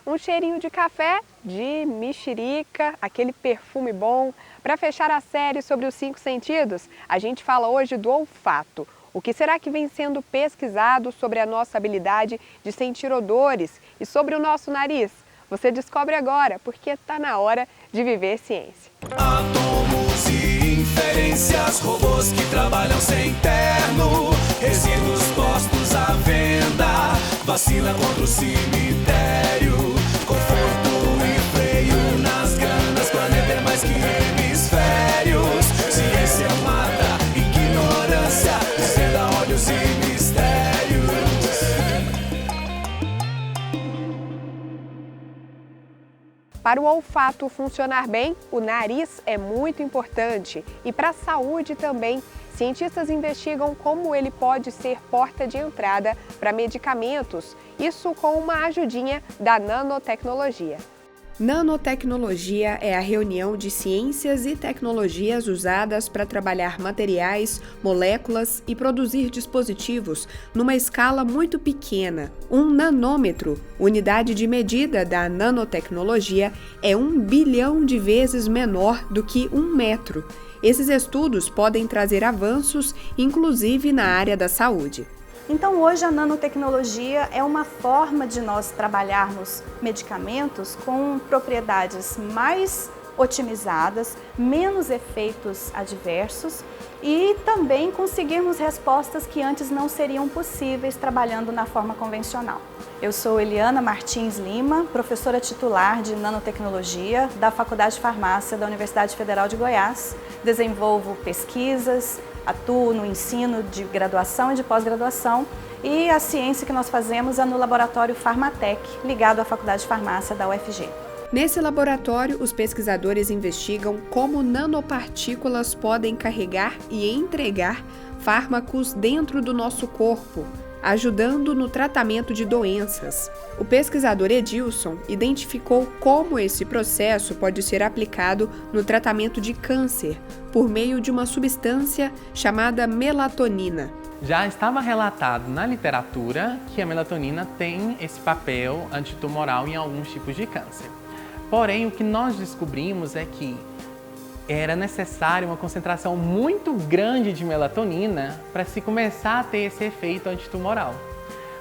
um cheirinho de café, de mexerica, aquele perfume bom. Para fechar a série sobre os 5 sentidos, a gente fala hoje do olfato. O que será que vem sendo pesquisado sobre a nossa habilidade de sentir odores e sobre o nosso nariz? Você descobre agora, porque está na hora de viver ciência. Átomos e inferências, robôs que trabalham sem terno, resíduos postos à venda, vacina contra o cemitério, conforto e freio nas ganas, planeta é mais que hemisférios, ciência mata, ignorância, desvenda olhos e mistérios. Para o olfato funcionar bem, o nariz é muito importante e para a saúde também. Cientistas investigam como ele pode ser porta de entrada para medicamentos, isso com uma ajudinha da nanotecnologia. Nanotecnologia é a reunião de ciências e tecnologias usadas para trabalhar materiais, moléculas e produzir dispositivos numa escala muito pequena. Um nanômetro, unidade de medida da nanotecnologia, é 1 bilhão de vezes menor do que 1 metro. Esses estudos podem trazer avanços, inclusive na área da saúde. Então hoje a nanotecnologia é uma forma de nós trabalharmos medicamentos com propriedades mais otimizadas, menos efeitos adversos e também conseguirmos respostas que antes não seriam possíveis trabalhando na forma convencional. Eu sou Eliana Martins Lima, professora titular de nanotecnologia da Faculdade de Farmácia da Universidade Federal de Goiás. Desenvolvo pesquisas, atuo no ensino de graduação e de pós-graduação e a ciência que nós fazemos é no laboratório Farmatec, ligado à Faculdade de Farmácia da UFG. Nesse laboratório, os pesquisadores investigam como nanopartículas podem carregar e entregar fármacos dentro do nosso corpo, ajudando no tratamento de doenças. O pesquisador Edilson identificou como esse processo pode ser aplicado no tratamento de câncer, por meio de uma substância chamada melatonina. Já estava relatado na literatura que a melatonina tem esse papel antitumoral em alguns tipos de câncer. Porém, o que nós descobrimos é que era necessária uma concentração muito grande de melatonina para se começar a ter esse efeito antitumoral.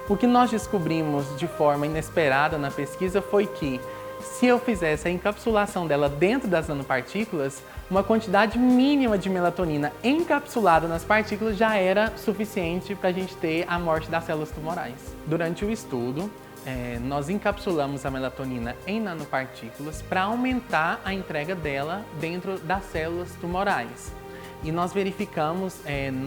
O que nós descobrimos de forma inesperada na pesquisa foi que, se eu fizesse a encapsulação dela dentro das nanopartículas, uma quantidade mínima de melatonina encapsulada nas partículas já era suficiente para a gente ter a morte das células tumorais. Durante o estudo, nós encapsulamos a melatonina em nanopartículas para aumentar a entrega dela dentro das células tumorais. E nós verificamos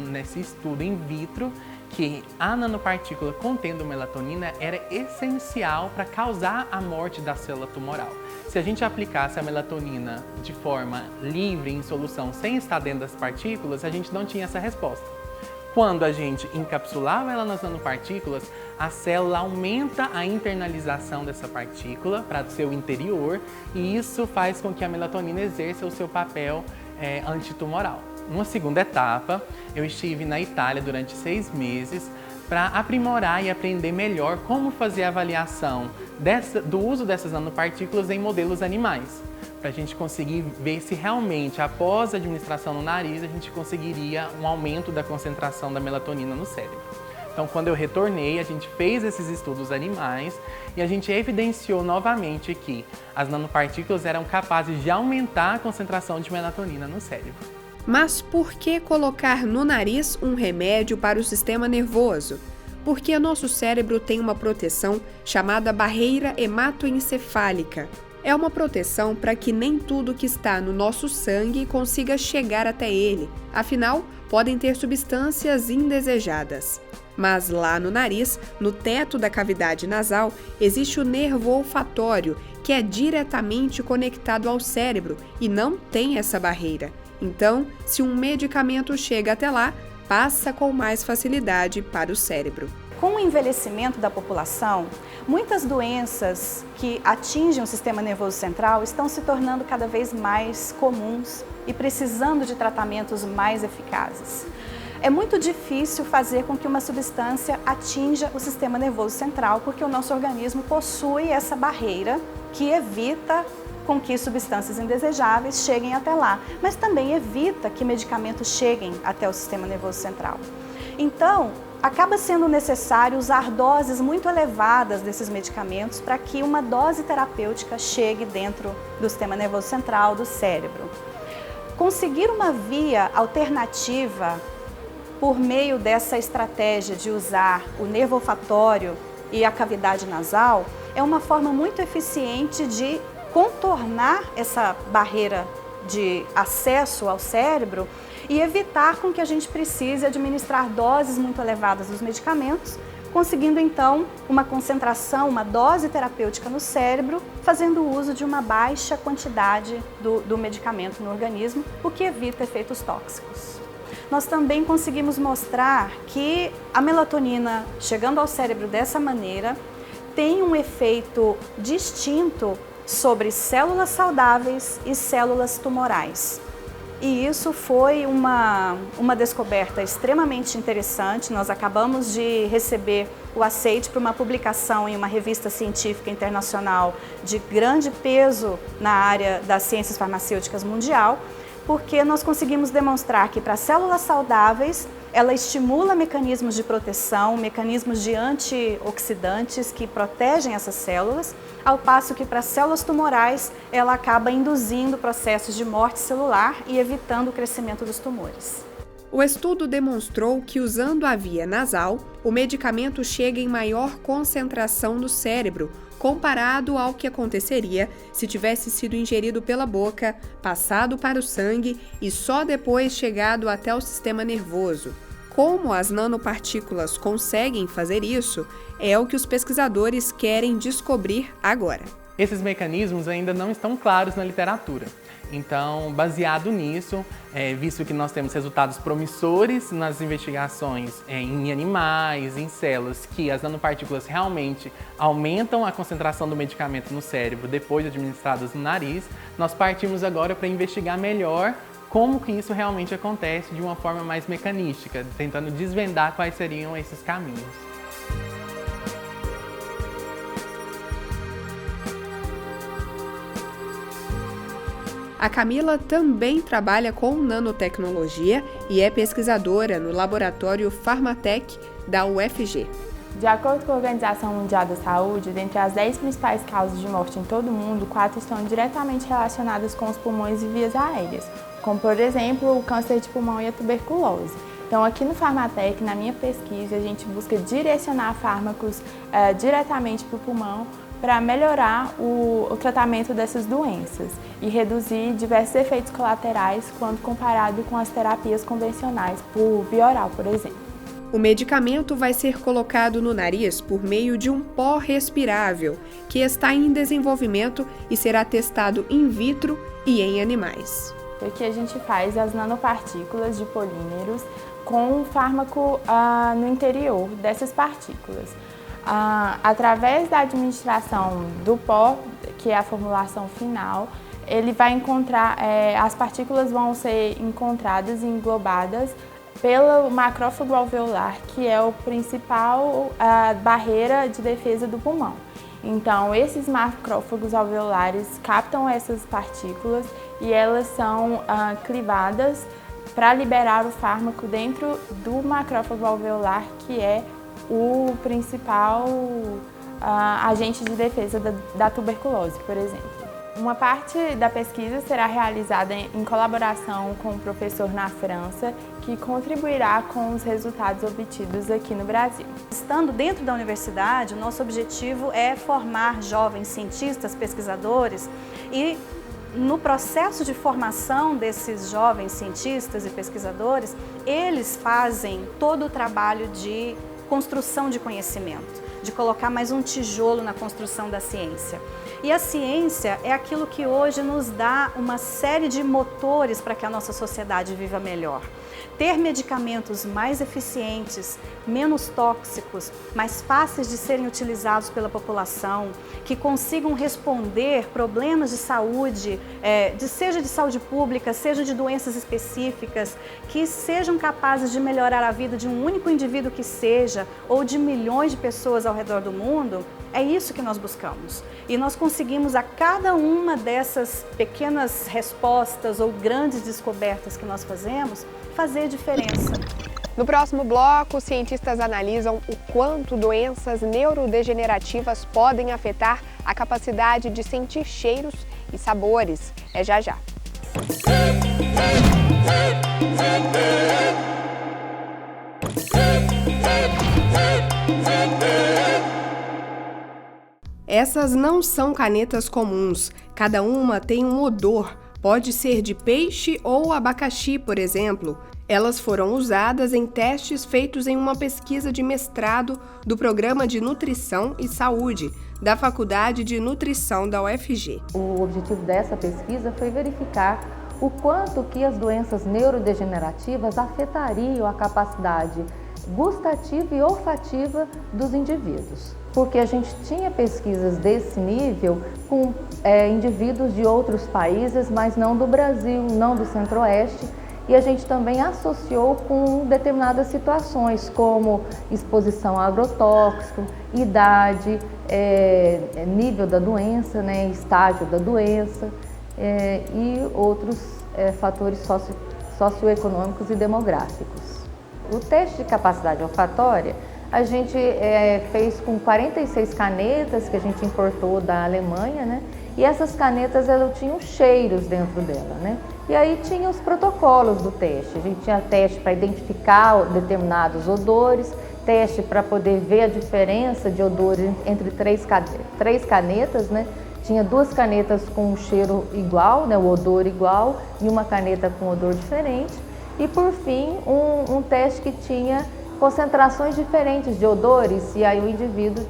nesse estudo in vitro que a nanopartícula contendo melatonina era essencial para causar a morte da célula tumoral. Se a gente aplicasse a melatonina de forma livre, em solução, sem estar dentro das partículas, a gente não tinha essa resposta. Quando a gente encapsulava ela nas nanopartículas, a célula aumenta a internalização dessa partícula para o seu interior e isso faz com que a melatonina exerça o seu papel antitumoral. Numa segunda etapa, eu estive na Itália durante 6 meses para aprimorar e aprender melhor como fazer a avaliação do uso dessas nanopartículas em modelos animais, para a gente conseguir ver se realmente, após a administração no nariz, a gente conseguiria um aumento da concentração da melatonina no cérebro. Então, quando eu retornei, a gente fez esses estudos animais e a gente evidenciou novamente que as nanopartículas eram capazes de aumentar a concentração de melatonina no cérebro. Mas por que colocar no nariz um remédio para o sistema nervoso? Porque nosso cérebro tem uma proteção chamada barreira hematoencefálica. É uma proteção para que nem tudo que está no nosso sangue consiga chegar até ele. Afinal, podem ter substâncias indesejadas. Mas lá no nariz, no teto da cavidade nasal, existe o nervo olfatório, que é diretamente conectado ao cérebro e não tem essa barreira. Então, se um medicamento chega até lá, passa com mais facilidade para o cérebro. Com o envelhecimento da população, muitas doenças que atingem o sistema nervoso central estão se tornando cada vez mais comuns e precisando de tratamentos mais eficazes. É muito difícil fazer com que uma substância atinja o sistema nervoso central, porque o nosso organismo possui essa barreira que evita com que substâncias indesejáveis cheguem até lá, mas também evita que medicamentos cheguem até o sistema nervoso central. Então, acaba sendo necessário usar doses muito elevadas desses medicamentos para que uma dose terapêutica chegue dentro do sistema nervoso central, do cérebro. Conseguir uma via alternativa por meio dessa estratégia de usar o nervo olfatório e a cavidade nasal é uma forma muito eficiente de contornar essa barreira de acesso ao cérebro e evitar com que a gente precise administrar doses muito elevadas dos medicamentos, conseguindo então uma concentração, uma dose terapêutica no cérebro, fazendo uso de uma baixa quantidade do medicamento no organismo, o que evita efeitos tóxicos. Nós também conseguimos mostrar que a melatonina, chegando ao cérebro dessa maneira, tem um efeito distinto sobre células saudáveis e células tumorais. E isso foi uma descoberta extremamente interessante. Nós acabamos de receber o aceite para uma publicação em uma revista científica internacional de grande peso na área das ciências farmacêuticas mundial, porque nós conseguimos demonstrar que para células saudáveis ela estimula mecanismos de proteção, mecanismos de antioxidantes que protegem essas células, ao passo que para células tumorais ela acaba induzindo processos de morte celular e evitando o crescimento dos tumores. O estudo demonstrou que usando a via nasal, o medicamento chega em maior concentração no cérebro, comparado ao que aconteceria se tivesse sido ingerido pela boca, passado para o sangue e só depois chegado até o sistema nervoso. Como as nanopartículas conseguem fazer isso, é o que os pesquisadores querem descobrir agora. Esses mecanismos ainda não estão claros na literatura. Então, baseado nisso, visto que nós temos resultados promissores nas investigações em animais, em células, que as nanopartículas realmente aumentam a concentração do medicamento no cérebro depois de administradas no nariz, nós partimos agora para investigar melhor como que isso realmente acontece de uma forma mais mecanística, tentando desvendar quais seriam esses caminhos. A Camila também trabalha com nanotecnologia e é pesquisadora no laboratório Pharmatec da UFG. De acordo com a Organização Mundial da Saúde, dentre as 10 principais causas de morte em todo o mundo, 4 estão diretamente relacionadas com os pulmões e vias aéreas, como, por exemplo, o câncer de pulmão e a tuberculose. Então, aqui no Pharmatec, na minha pesquisa, a gente busca direcionar fármacos diretamente para o pulmão para melhorar o tratamento dessas doenças e reduzir diversos efeitos colaterais quando comparado com as terapias convencionais por via oral, por exemplo. O medicamento vai ser colocado no nariz por meio de um pó respirável, que está em desenvolvimento e será testado in vitro e em animais. Aqui a gente faz as nanopartículas de polímeros com o fármaco no interior dessas partículas. Através da administração do pó, que é a formulação final, ele vai encontrar, as partículas vão ser encontradas e englobadas pelo macrófago alveolar, que é o principal barreira de defesa do pulmão. Então, esses macrófagos alveolares captam essas partículas e elas são clivadas para liberar o fármaco dentro do macrófago alveolar, que é o principal agente de defesa da tuberculose, por exemplo. Uma parte da pesquisa será realizada em colaboração com um professor na França, que contribuirá com os resultados obtidos aqui no Brasil. Estando dentro da universidade, o nosso objetivo é formar jovens cientistas, pesquisadores e no processo de formação desses jovens cientistas e pesquisadores, eles fazem todo o trabalho de construção de conhecimento. de colocar mais um tijolo na construção da ciência. E a ciência é aquilo que hoje nos dá uma série de motores para que a nossa sociedade viva melhor. Ter medicamentos mais eficientes, menos tóxicos, mais fáceis de serem utilizados pela população, que consigam responder problemas de saúde, seja de saúde pública, seja de doenças específicas, que sejam capazes de melhorar a vida de um único indivíduo que seja, ou de milhões de pessoas ao redor do mundo, é isso que nós buscamos. E nós conseguimos, a cada uma dessas pequenas respostas ou grandes descobertas que nós fazemos, fazer diferença. No próximo bloco, os cientistas analisam o quanto doenças neurodegenerativas podem afetar a capacidade de sentir cheiros e sabores. É já já. Essas não são canetas comuns. Cada uma tem um odor. Pode ser de peixe ou abacaxi, por exemplo. Elas foram usadas em testes feitos em uma pesquisa de mestrado do Programa de Nutrição e Saúde, da Faculdade de Nutrição da UFG. O objetivo dessa pesquisa foi verificar o quanto que as doenças neurodegenerativas afetariam a capacidade gustativa e olfativa dos indivíduos. Porque a gente tinha pesquisas desse nível com indivíduos de outros países, mas não do Brasil, não do Centro-Oeste, e a gente também associou com determinadas situações, como exposição a agrotóxico, idade, nível da doença, né, estágio da doença e outros fatores socioeconômicos e demográficos. O teste de capacidade olfatória a gente fez com 46 canetas que a gente importou da Alemanha, né? E essas canetas elas tinham cheiros dentro dela, né? E aí tinha os protocolos do teste. A gente tinha teste para identificar determinados odores, teste para poder ver a diferença de odores entre três canetas, né? Tinha 2 canetas com um cheiro igual, né? O odor igual, e uma caneta com odor diferente. E por fim, um teste que tinha concentrações diferentes de odores, e aí o indivíduo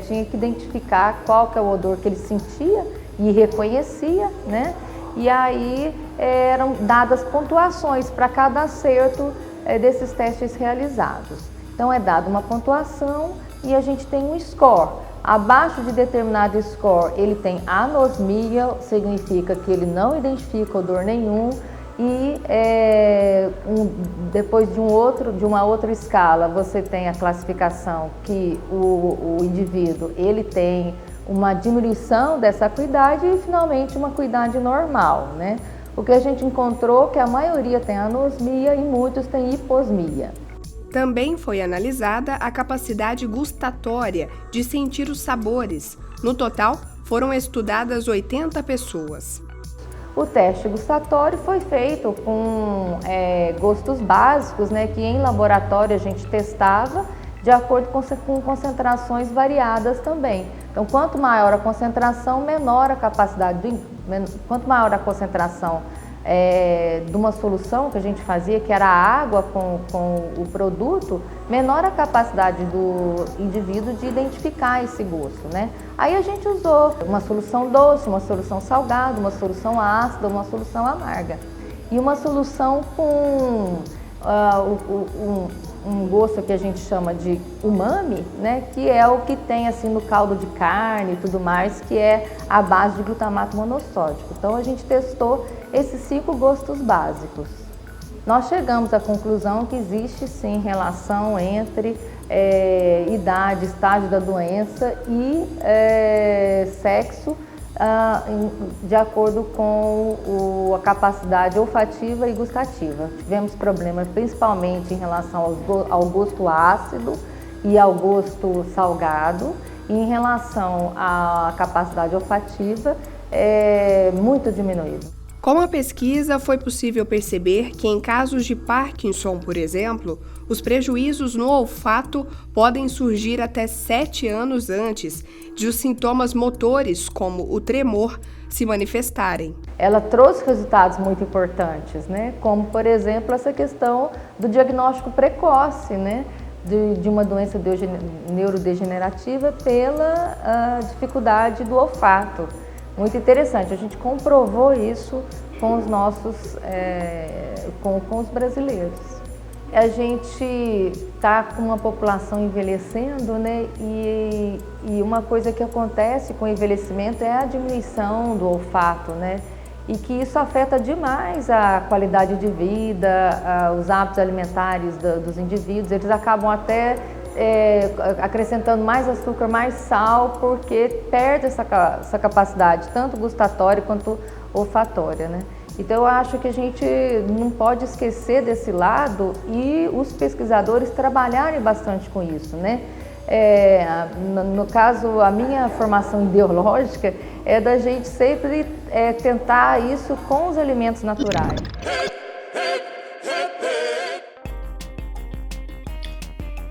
tinha que identificar qual que é o odor que ele sentia e reconhecia, né? E aí eram dadas pontuações para cada acerto desses testes realizados. Então é dada uma pontuação e a gente tem um score. Abaixo de determinado score ele tem anosmia, significa que ele não identifica odor nenhum. E depois de uma outra escala, você tem a classificação que o indivíduo ele tem uma diminuição dessa acuidade e finalmente uma acuidade normal, né? O que a gente encontrou é que a maioria tem anosmia e muitos têm hiposmia. Também foi analisada a capacidade gustatória de sentir os sabores. No total, foram estudadas 80 pessoas. O teste gustatório foi feito com gostos básicos, né, que em laboratório a gente testava de acordo com concentrações variadas também. Então, quanto maior a concentração, menor a capacidade, quanto maior a concentração de uma solução que a gente fazia, que era a água com o produto, menor a capacidade do indivíduo de identificar esse gosto, né? Aí a gente usou uma solução doce, uma solução salgada, uma solução ácida, uma solução amarga. E uma solução com um gosto que a gente chama de umami, né? Que é o que tem assim no caldo de carne e tudo mais, que é a base de glutamato monossódico. Então a gente testou esses 5 gostos básicos. Nós chegamos à conclusão que existe sim relação entre idade, estágio da doença e sexo, de acordo com a capacidade olfativa e gustativa. Tivemos problemas principalmente em relação ao gosto ácido e ao gosto salgado, e em relação à capacidade olfativa, muito diminuído. Com a pesquisa, foi possível perceber que em casos de Parkinson, por exemplo, os prejuízos no olfato podem surgir até 7 anos antes de os sintomas motores, como o tremor, se manifestarem. Ela trouxe resultados muito importantes, né? Como, por exemplo, essa questão do diagnóstico precoce, né? de uma doença neurodegenerativa pela dificuldade do olfato. Muito interessante, a gente comprovou isso com os nossos, com os brasileiros. A gente está com uma população envelhecendo, né? E uma coisa que acontece com o envelhecimento é a diminuição do olfato, né? E que isso afeta demais a qualidade de vida, os hábitos alimentares dos indivíduos. Eles acabam até acrescentando mais açúcar, mais sal, porque perde essa capacidade, tanto gustatória quanto olfatória, né? Então eu acho que a gente não pode esquecer desse lado e os pesquisadores trabalharem bastante com isso, né? No caso, a minha formação ideológica é da gente sempre tentar isso com os alimentos naturais.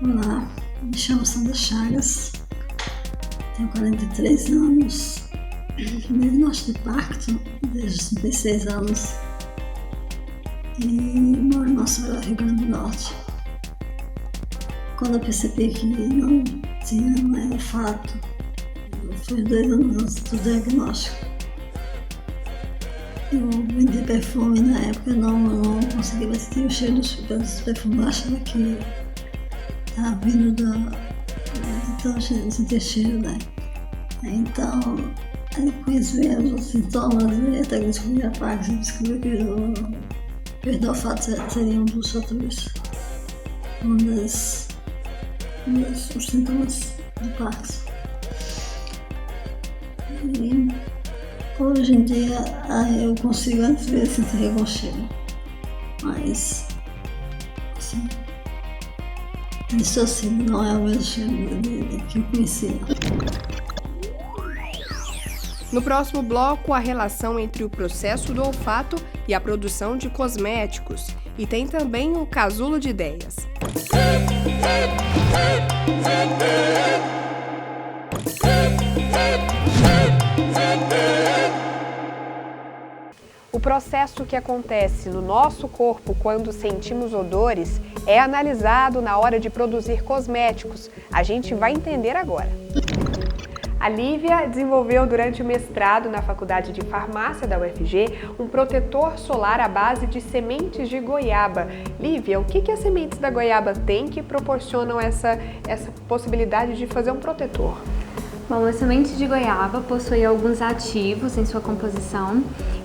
Olá, me chamo Sandra Chagas, tenho 43 anos, diagnóstico de Parkinson desde os 36 anos e moro no nosso Rio Grande do Norte. Quando eu percebi que não tinha olfato, foi 2 anos antes do diagnóstico. Eu vendi perfume na época, não conseguia sentir o cheiro dos perfumes, eu achava que estava vindo de tão sentir cheiro, né? Então, aí conheci os sintomas e até que descobri a Parkinson, descobri que o perda do olfato seria um dos fatores, os sintomas do Parkinson. E hoje em dia eu consigo às vezes sentir algum cheiro, mas assim, isso assim não é o mesmo cheiro que eu conhecia. No próximo bloco, a relação entre o processo do olfato e a produção de cosméticos. E tem também o casulo de ideias. O processo que acontece no nosso corpo quando sentimos odores é analisado na hora de produzir cosméticos. A gente vai entender agora. A Lívia desenvolveu durante o mestrado na Faculdade de Farmácia da UFG um protetor solar à base de sementes de goiaba. Lívia, o que as sementes da goiaba têm que proporcionam essa possibilidade de fazer um protetor? Bom, a semente de goiaba possui alguns ativos em sua composição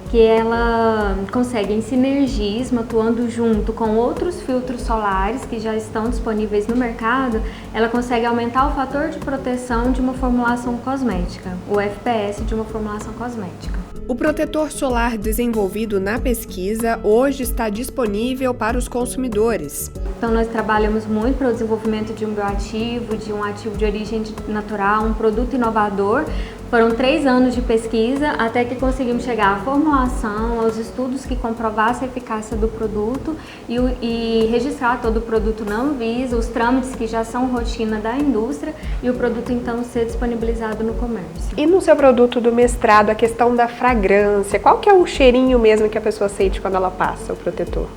que ela consegue em sinergismo, atuando junto com outros filtros solares que já estão disponíveis no mercado, ela consegue aumentar o fator de proteção de uma formulação cosmética, o FPS de uma formulação cosmética. O protetor solar desenvolvido na pesquisa hoje está disponível para os consumidores. Então nós trabalhamos muito para o desenvolvimento de um bioativo, de um ativo de origem natural, um produto inovador. Foram 3 anos de pesquisa até que conseguimos chegar à formulação, aos estudos que comprovassem a eficácia do produto e registrar todo o produto na Anvisa, os trâmites que já são rotina da indústria e o produto então ser disponibilizado no comércio. E no seu produto do mestrado, a questão da fragrância, qual que é o cheirinho mesmo que a pessoa sente quando ela passa o protetor?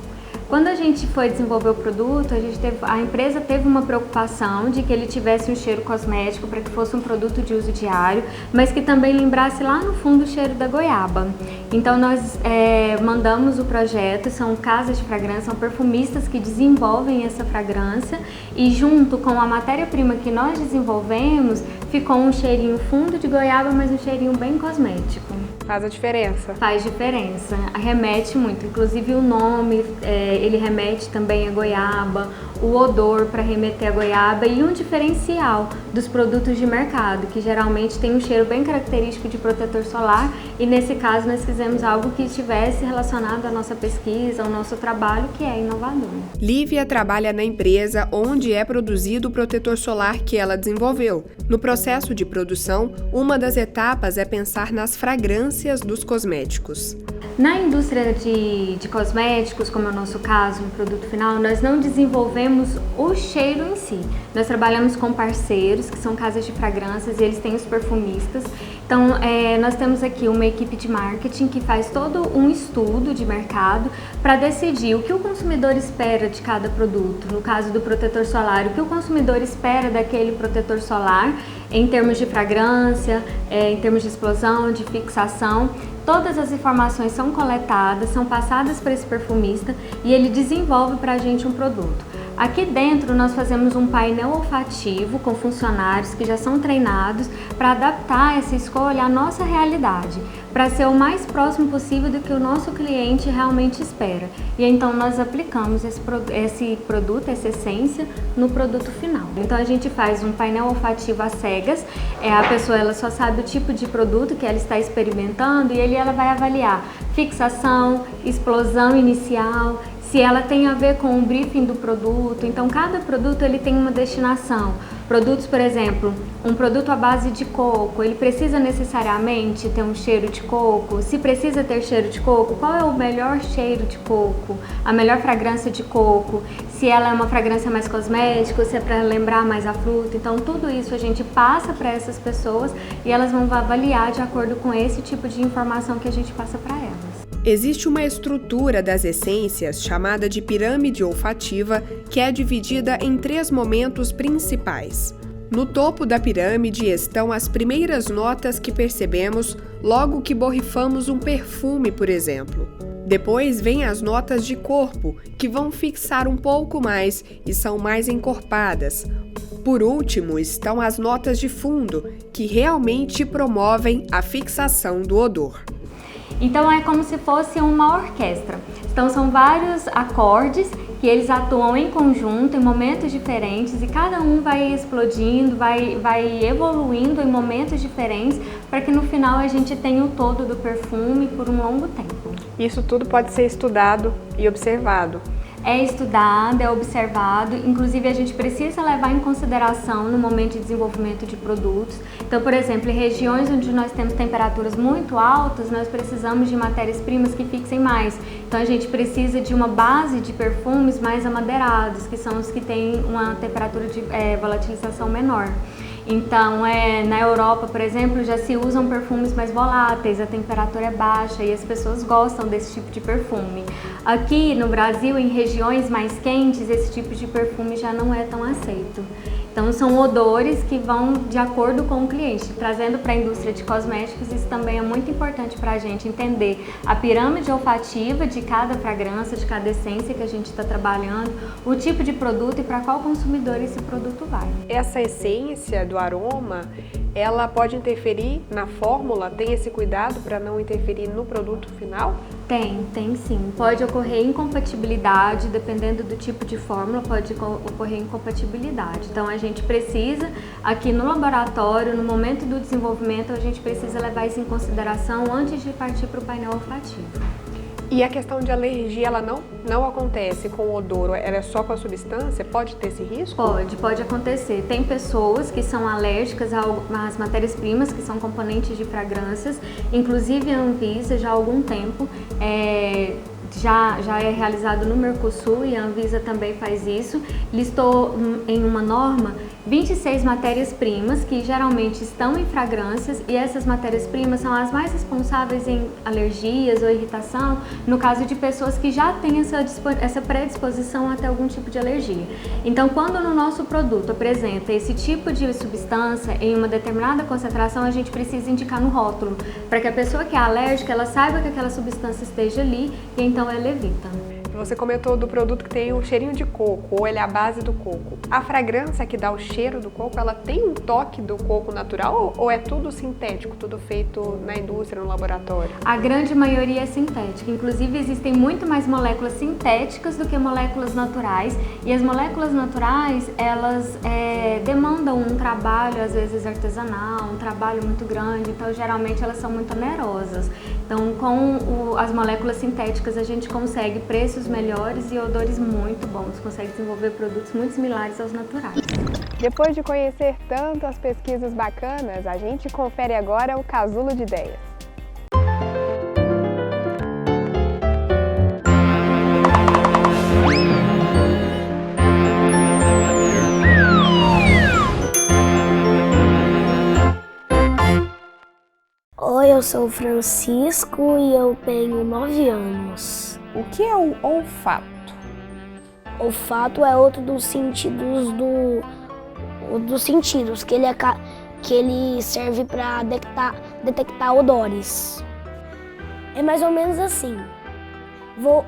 Quando a gente foi desenvolver o produto, a empresa teve uma preocupação de que ele tivesse um cheiro cosmético para que fosse um produto de uso diário, mas que também lembrasse lá no fundo o cheiro da goiaba. Então nós mandamos o projeto, são casas de fragrância, são perfumistas que desenvolvem essa fragrância e junto com a matéria-prima que nós desenvolvemos, ficou um cheirinho fundo de goiaba, mas um cheirinho bem cosmético. Faz a diferença? Faz diferença, remete muito, inclusive o nome, ele remete também a goiaba, o odor para remeter a goiaba e um diferencial dos produtos de mercado, que geralmente tem um cheiro bem característico de protetor solar e nesse caso nós fizemos algo que estivesse relacionado à nossa pesquisa, ao nosso trabalho, que é inovador. Lívia trabalha na empresa onde é produzido o protetor solar que ela desenvolveu. No processo de produção, uma das etapas é pensar nas fragrâncias dos cosméticos. Na indústria de cosméticos, como é o nosso caso, no produto final, nós não desenvolvemos o cheiro em si. Nós trabalhamos com parceiros, que são casas de fragrâncias, e eles têm os perfumistas, Então, nós temos aqui uma equipe de marketing que faz todo um estudo de mercado para decidir o que o consumidor espera de cada produto. No caso do protetor solar, o que o consumidor espera daquele protetor solar em termos de fragrância, em termos de explosão, de fixação. Todas as informações são coletadas, são passadas para esse perfumista e ele desenvolve para a gente um produto. Aqui dentro nós fazemos um painel olfativo com funcionários que já são treinados para adaptar essa escolha à nossa realidade, para ser o mais próximo possível do que o nosso cliente realmente espera. E então nós aplicamos esse produto, essa essência, no produto final. Então a gente faz um painel olfativo às cegas, a pessoa ela só sabe o tipo de produto que ela está experimentando e ela vai avaliar fixação, explosão inicial, se ela tem a ver com o briefing do produto. Então cada produto ele tem uma destinação. Produtos, por exemplo, um produto à base de coco, ele precisa necessariamente ter um cheiro de coco? Se precisa ter cheiro de coco, qual é o melhor cheiro de coco? A melhor fragrância de coco? Se ela é uma fragrância mais cosmética, se é para lembrar mais a fruta. Então tudo isso a gente passa para essas pessoas e elas vão avaliar de acordo com esse tipo de informação que a gente passa para elas. Existe uma estrutura das essências chamada de pirâmide olfativa que é dividida em 3 momentos principais. No topo da pirâmide estão as primeiras notas que percebemos logo que borrifamos um perfume, por exemplo. Depois vem as notas de corpo, que vão fixar um pouco mais e são mais encorpadas. Por último estão as notas de fundo, que realmente promovem a fixação do odor. Então é como se fosse uma orquestra. Então são vários acordes que eles atuam em conjunto em momentos diferentes e cada um vai explodindo, vai evoluindo em momentos diferentes para que no final a gente tenha o todo do perfume por um longo tempo. Isso tudo pode ser estudado e observado. É estudado, é observado, inclusive a gente precisa levar em consideração no momento de desenvolvimento de produtos. Então, por exemplo, em regiões onde nós temos temperaturas muito altas, nós precisamos de matérias-primas que fixem mais. Então a gente precisa de uma base de perfumes mais amadeirados, que são os que têm uma temperatura de volatilização menor. Então, na Europa, por exemplo, já se usam perfumes mais voláteis, a temperatura é baixa e as pessoas gostam desse tipo de perfume. Aqui no Brasil, em regiões mais quentes, esse tipo de perfume já não é tão aceito. Então, são odores que vão de acordo com o cliente. Trazendo para a indústria de cosméticos, isso também é muito importante para a gente entender a pirâmide olfativa de cada fragrância, de cada essência que a gente está trabalhando, o tipo de produto e para qual consumidor esse produto vai. Essa essência do aroma, ela pode interferir na fórmula? Tem esse cuidado para não interferir no produto final? Tem sim. Pode ocorrer incompatibilidade, dependendo do tipo de fórmula, pode ocorrer incompatibilidade. Então a gente precisa, aqui no laboratório, no momento do desenvolvimento, a gente precisa levar isso em consideração antes de partir para o painel olfativo. E a questão de alergia, ela não acontece com o odor, ela é só com a substância? Pode ter esse risco? Pode acontecer. Tem pessoas que são alérgicas às matérias-primas, que são componentes de fragrâncias. Inclusive a Anvisa, já há algum tempo, já é realizado no Mercosul e a Anvisa também faz isso. Listou em uma norma 26 matérias-primas que geralmente estão em fragrâncias e essas matérias-primas são as mais responsáveis em alergias ou irritação, no caso de pessoas que já têm essa predisposição a ter algum tipo de alergia. Então, quando no nosso produto apresenta esse tipo de substância em uma determinada concentração, a gente precisa indicar no rótulo, para que a pessoa que é alérgica, ela saiba que aquela substância esteja ali e então ela evita. Você comentou do produto que tem um cheirinho de coco, ou ele é a base do coco. A fragrância que dá o cheiro do coco, ela tem um toque do coco natural ou é tudo sintético, tudo feito na indústria, no laboratório? A grande maioria é sintética. Inclusive, existem muito mais moléculas sintéticas do que moléculas naturais. E as moléculas naturais, elas demandam um trabalho, às vezes artesanal, um trabalho muito grande. Então, geralmente, elas são muito onerosas. Então, com as moléculas sintéticas, a gente consegue preços melhores e odores muito bons, consegue desenvolver produtos muito similares aos naturais. Depois de conhecer tanto as pesquisas bacanas, a gente confere agora o Casulo de Ideias. Oi, eu sou o Francisco e eu tenho 9 anos. O que é o olfato? Olfato é outro dos sentidos que ele serve para detectar odores. É mais ou menos assim.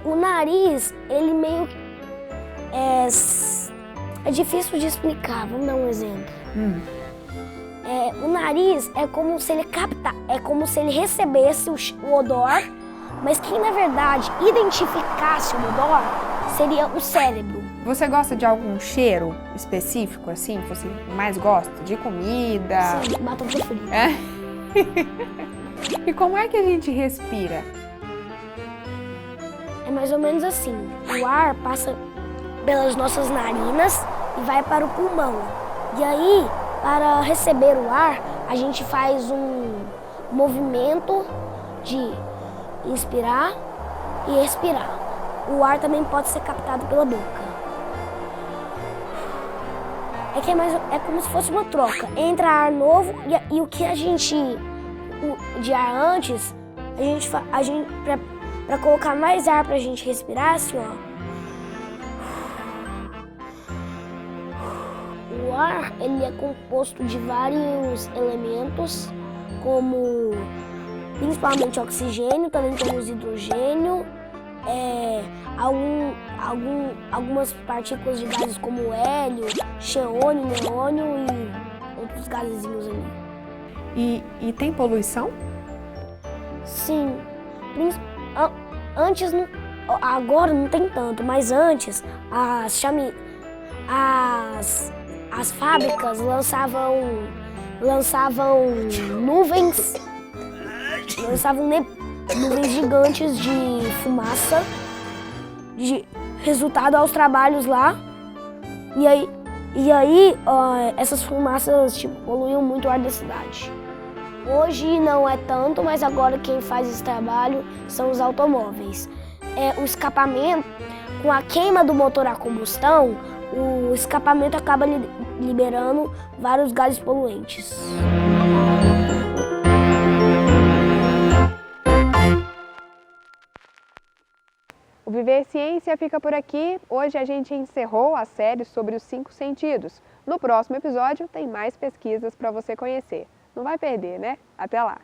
O nariz, ele meio é difícil de explicar. Vamos dar um exemplo. O nariz é como se ele recebesse o odor, mas quem na verdade identificasse o odor seria o cérebro. Você gosta de algum cheiro específico, assim, que você mais gosta? De comida? Sim, batata frita. É? E como é que a gente respira? É mais ou menos assim. O ar passa pelas nossas narinas e vai para o pulmão. E aí, para receber o ar, a gente faz um movimento de inspirar e expirar. O ar também pode ser captado pela boca. É como se fosse uma troca. Entra ar novo e o que de ar antes, para colocar mais ar para a gente respirar, assim, ó. O ar, ele é composto de vários elementos, como principalmente oxigênio, também temos hidrogênio, algumas partículas de gases como hélio, xeônio, neônio e outros gasezinhos ali. E tem poluição? Sim. Antes, agora não tem tanto, mas antes as fábricas lançavam nuvens gigantes de fumaça, de resultado aos trabalhos lá. E aí essas fumaças poluíam muito o ar da cidade. Hoje não é tanto, mas agora quem faz esse trabalho são os automóveis. O escapamento, com a queima do motor a combustão, o escapamento acaba liberando vários gases poluentes. O Viver Ciência fica por aqui. Hoje a gente encerrou a série sobre os 5 sentidos. No próximo episódio tem mais pesquisas para você conhecer. Não vai perder, né? Até lá!